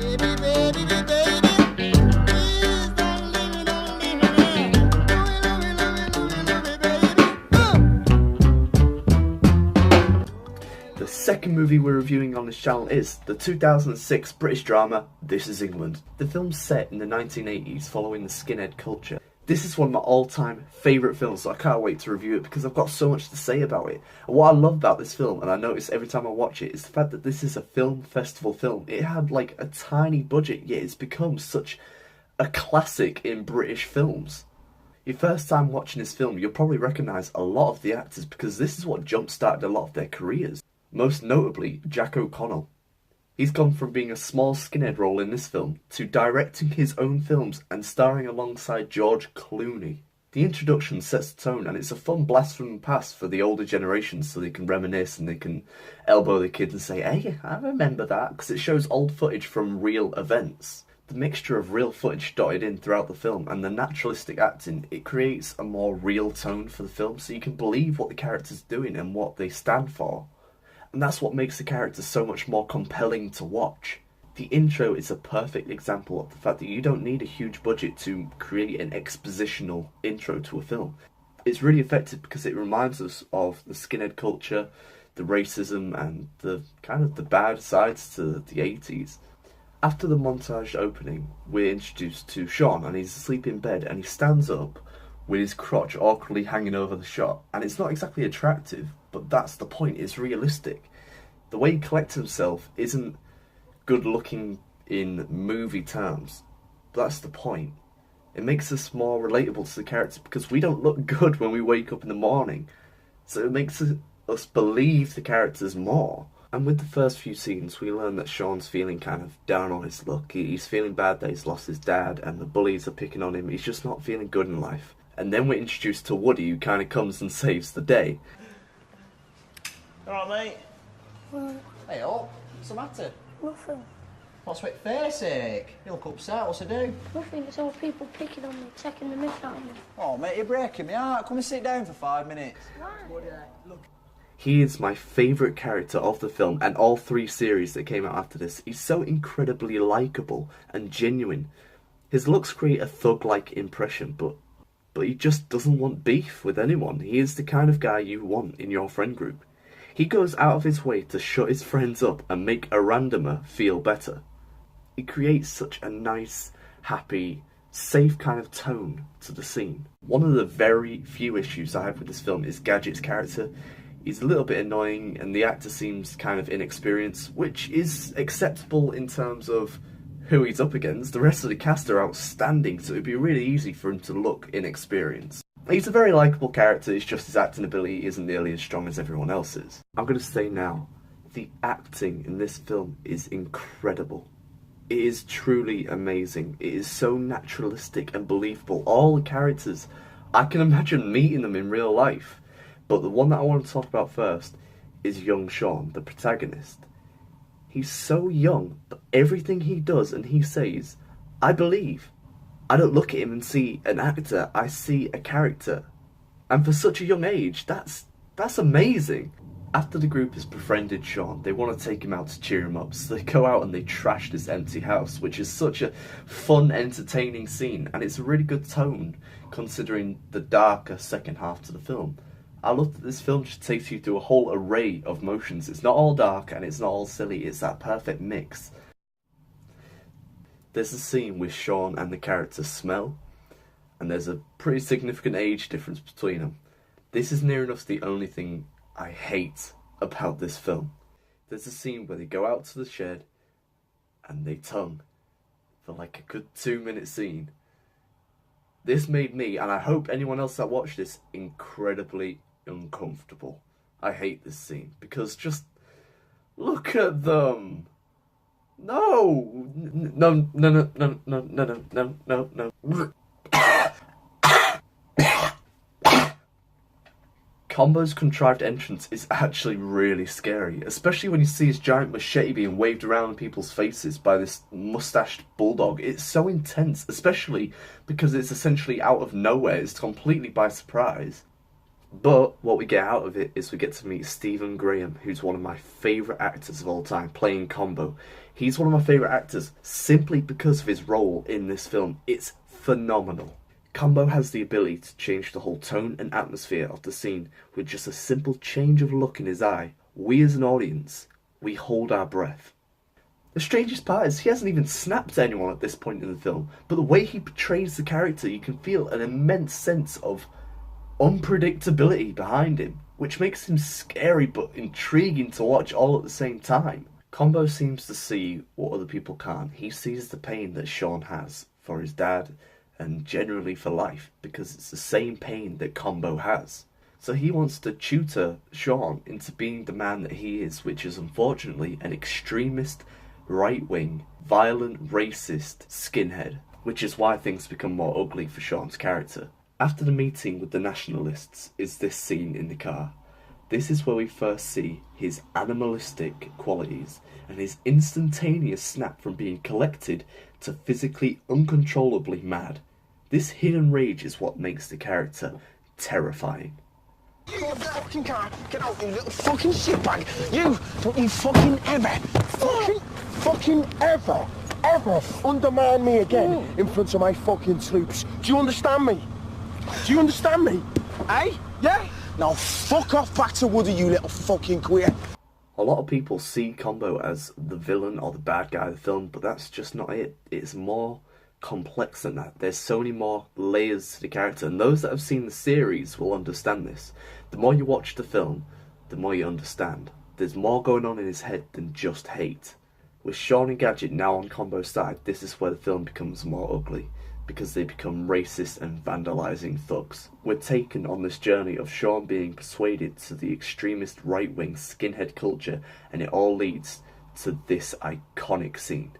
The second movie we're reviewing on this channel is the 2006 British drama This Is England. The film's set in the 1980s following the skinhead culture. This is one of my all-time favourite films, so I can't wait to review it because I've got so much to say about it. And what I love about this film, and I notice every time I watch it, is the fact that this is a film festival film. It had like a tiny budget, yet it's become such a classic in British films. Your first time watching this film, you'll probably recognise a lot of the actors because this is what jump-started a lot of their careers. Most notably, Jack O'Connell. He's gone from being a small skinhead role in this film to directing his own films and starring alongside George Clooney. The introduction sets the tone and it's a fun blast from the past for the older generations so they can reminisce and they can elbow the kids and say, hey, I remember that, because it shows old footage from real events. The mixture of real footage dotted in throughout the film and the naturalistic acting, it creates a more real tone for the film so you can believe what the character's doing and what they stand for. And that's what makes the characters so much more compelling to watch. The intro is a perfect example of the fact that you don't need a huge budget to create an expositional intro to a film. It's really effective because it reminds us of the skinhead culture, the racism and the kind of the bad sides to the 80s. After the montage opening, we're introduced to Sean and he's asleep in bed and he stands up with his crotch awkwardly hanging over the shot. And it's not exactly attractive, but that's the point, it's realistic. The way he collects himself isn't good looking in movie terms. That's the point. It makes us more relatable to the character because we don't look good when we wake up in the morning. So it makes us believe the characters more. And with the first few scenes, we learn that Sean's feeling kind of down on his luck. He's feeling bad that he's lost his dad and the bullies are picking on him. He's just not feeling good in life. And then we're introduced to Woody, who kind of comes and saves the day. Alright, mate. What? Hey, up. What's the matter? Nothing. What's with face ache? You look upset. What's to do? Nothing. It's all people picking on me, taking the mick out of me. Oh, mate, you're breaking me heart. Come and sit down for 5 minutes. Why? Look. He is my favourite character of the film and all 3 series that came out after this. He's so incredibly likeable and genuine. His looks create a thug-like impression, but he just doesn't want beef with anyone. He is the kind of guy you want in your friend group. He goes out of his way to shut his friends up and make a randomer feel better. He creates such a nice, happy, safe kind of tone to the scene. One of the very few issues I have with this film is Gadget's character. He's a little bit annoying and the actor seems kind of inexperienced, which is acceptable in terms of who he's up against. The rest of the cast are outstanding, so it'd be really easy for him to look inexperienced. He's a very likeable character, it's just his acting ability isn't nearly as strong as everyone else's. I'm going to say now, the acting in this film is incredible. It is truly amazing. It is so naturalistic and believable. All the characters, I can imagine meeting them in real life. But the one that I want to talk about first is young Sean, the protagonist. He's so young, but everything he does and he says, I believe. I don't look at him and see an actor, I see a character. And for such a young age, that's amazing. After the group has befriended Sean, they want to take him out to cheer him up, so they go out and they trash this empty house, which is such a fun, entertaining scene, and it's a really good tone, considering the darker second half to the film. I love that this film just takes you through a whole array of motions. It's not all dark and it's not all silly, it's that perfect mix. There's a scene with Sean and the character Smell, and there's a pretty significant age difference between them. This is near enough the only thing I hate about this film. There's a scene where they go out to the shed and they tongue for like a good 2-minute scene. This made me, and I hope anyone else that watched this, incredibly uncomfortable. I hate this scene because just look at them. No, no, no, no, no, no, no, no, no, no. Combo's contrived entrance is actually really scary, especially when you see his giant machete being waved around people's faces by this mustached bulldog. It's so intense, especially because it's essentially out of nowhere, it's completely by surprise. But what we get out of it is we get to meet Stephen Graham, who's one of my favourite actors of all time, playing Combo. He's one of my favourite actors simply because of his role in this film. It's phenomenal. Combo has the ability to change the whole tone and atmosphere of the scene with just a simple change of look in his eye. We as an audience, we hold our breath. The strangest part is he hasn't even snapped at anyone at this point in the film, but the way he portrays the character, you can feel an immense sense of unpredictability behind him, which makes him scary but intriguing to watch all at the same time. Combo seems to see what other people can't. He sees the pain that Sean has for his dad and generally for life, because it's the same pain that Combo has. So he wants to tutor Sean into being the man that he is, which is unfortunately an extremist, right-wing, violent, racist skinhead, which is why things become more ugly for Sean's character. After the meeting with the nationalists is this scene in the car. This is where we first see his animalistic qualities and his instantaneous snap from being collected to physically uncontrollably mad. This hidden rage is what makes the character terrifying. You fucking can't get out, you little fucking shitbag. You don't you fucking ever undermine me again in front of my fucking troops. Do you understand me? Do you understand me? Eh? Yeah? Now fuck off back to Woody, you little fucking queer. A lot of people see Combo as the villain or the bad guy of the film, but that's just not it. It's more complex than that. There's so many more layers to the character, and those that have seen the series will understand this. The more you watch the film, the more you understand. There's more going on in his head than just hate. With Sean and Gadget now on Combo's side, this is where the film becomes more ugly, because they become racist and vandalising thugs. We're taken on this journey of Sean being persuaded to the extremist right-wing skinhead culture, and it all leads to this iconic scene.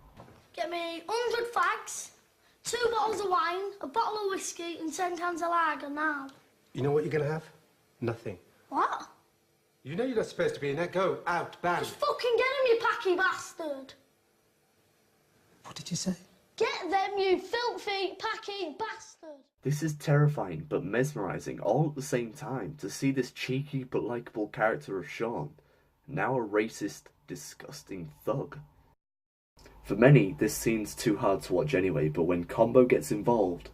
Get me 100 fags, 2 bottles of wine, a bottle of whiskey and 10 cans of lager now. You know what you're gonna have? Nothing. What? You know you're not supposed to be in there. Go out, ban. Just fucking get him, you packy bastard. What did you say? Get them, you filthy, packy bastard. This is terrifying but mesmerising all at the same time, to see this cheeky but likeable character of Sean, now a racist, disgusting thug. For many, this scene's too hard to watch anyway, but when Combo gets involved,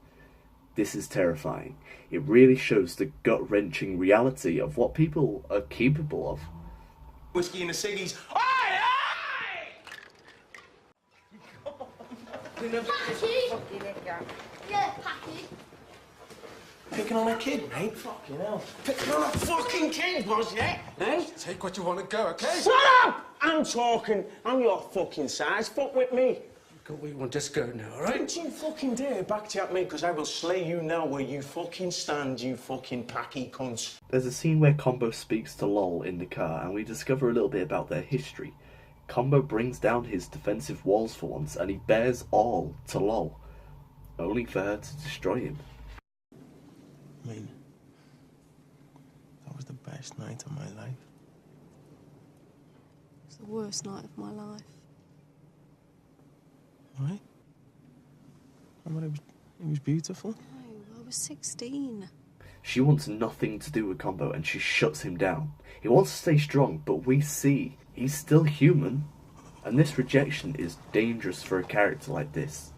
this is terrifying. It really shows the gut-wrenching reality of what people are capable of. Whiskey and the ciggies. Packy? Yeah, packy. Picking on a kid, mate? Fucking hell. Picking on a fucking kid, was ya? Eh? Take what you want to go, okay? Shut up! I'm talking. I'm your fucking size. Fuck with me. Go where you want, just go now, alright? Don't you fucking dare backchat me, because I will slay you now where you fucking stand, you fucking packy cunts. There's a scene where Combo speaks to Lol in the car, and we discover a little bit about their history. Combo brings down his defensive walls for once, and he bears all to Lol, only for her to destroy him. I mean, that was the best night of my life. It's the worst night of my life. Right? I mean, it was beautiful. No, I was 16. She wants nothing to do with Combo, and she shuts him down. He wants to stay strong, but we see he's still human, and this rejection is dangerous for a character like this.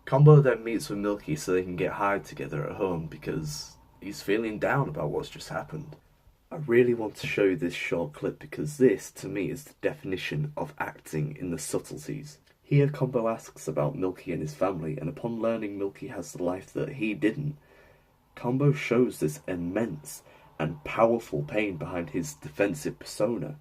Combo then meets with Milky so they can get high together at home because he's feeling down about what's just happened. I really want to show you this short clip because this, to me, is the definition of acting in the subtleties. Here Combo asks about Milky and his family, and upon learning Milky has the life that he didn't, Combo shows this immense and powerful pain behind his defensive persona.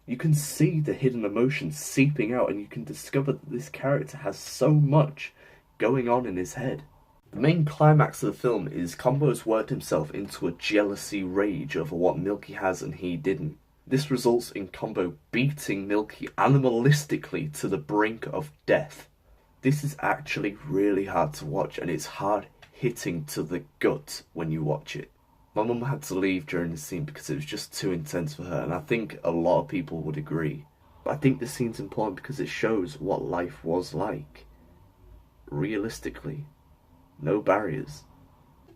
You can see the hidden emotions seeping out, and you can discover that this character has so much going on in his head. The main climax of the film is Combo's worked himself into a jealousy rage over what Milky has and he didn't. This results in Combo beating Milky animalistically to the brink of death. This is actually really hard to watch, and it's hard hitting to the gut when you watch it. My mum had to leave during the scene because it was just too intense for her, and I think a lot of people would agree. But I think this scene's important because it shows what life was like. Realistically. No barriers.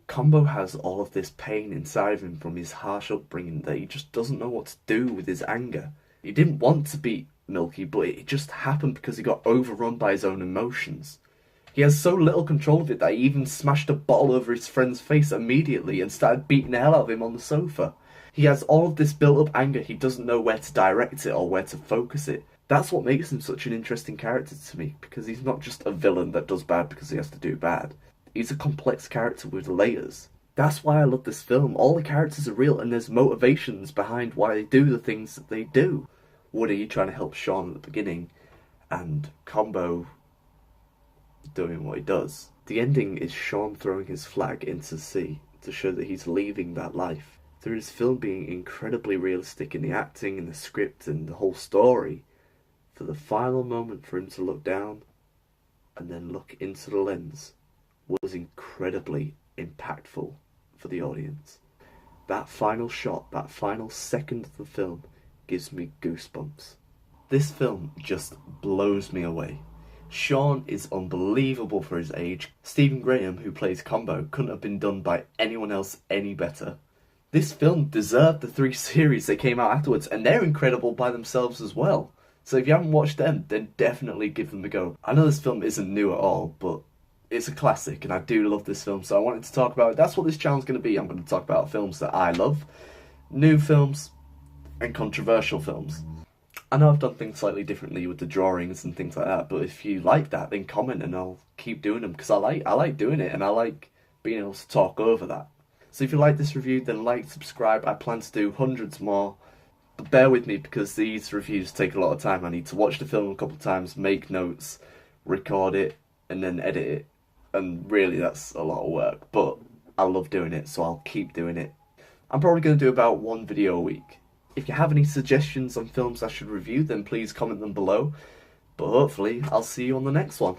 Combo has all of this pain inside of him from his harsh upbringing that he just doesn't know what to do with his anger. He didn't want to beat Milky, but it just happened because he got overrun by his own emotions. He has so little control of it that he even smashed a bottle over his friend's face immediately and started beating the hell out of him on the sofa. He has all of this built-up anger, he doesn't know where to direct it or where to focus it. That's what makes him such an interesting character to me, because he's not just a villain that does bad because he has to do bad. He's a complex character with layers. That's why I love this film. All the characters are real and there's motivations behind why they do the things that they do. Woody trying to help Sean at the beginning, and Combo doing what he does. The ending is Sean throwing his flag into the sea to show that he's leaving that life. Through this film being incredibly realistic in the acting and the script and the whole story, for the final moment for him to look down and then look into the lens was incredibly impactful for the audience. That final shot, that final second of the film gives me goosebumps. This film just blows me away. Sean is unbelievable for his age. Stephen Graham, who plays Combo, couldn't have been done by anyone else any better. This film deserved the 3 series that came out afterwards, and they're incredible by themselves as well. So if you haven't watched them, then definitely give them a go. I know this film isn't new at all, but it's a classic, and I do love this film, so I wanted to talk about it. That's what this channel's going to be. I'm going to talk about films that I love, new films, and controversial films. I know I've done things slightly differently with the drawings and things like that, but if you like that, then comment and I'll keep doing them, because I like doing it, and I like being able to talk over that. So if you like this review, then like, subscribe. I plan to do hundreds more, but bear with me because these reviews take a lot of time. I need to watch the film a couple of times, make notes, record it, and then edit it. And really, that's a lot of work, but I love doing it, so I'll keep doing it. I'm probably going to do about 1 video a week. If you have any suggestions on films I should review, then please comment them below. But hopefully, I'll see you on the next one.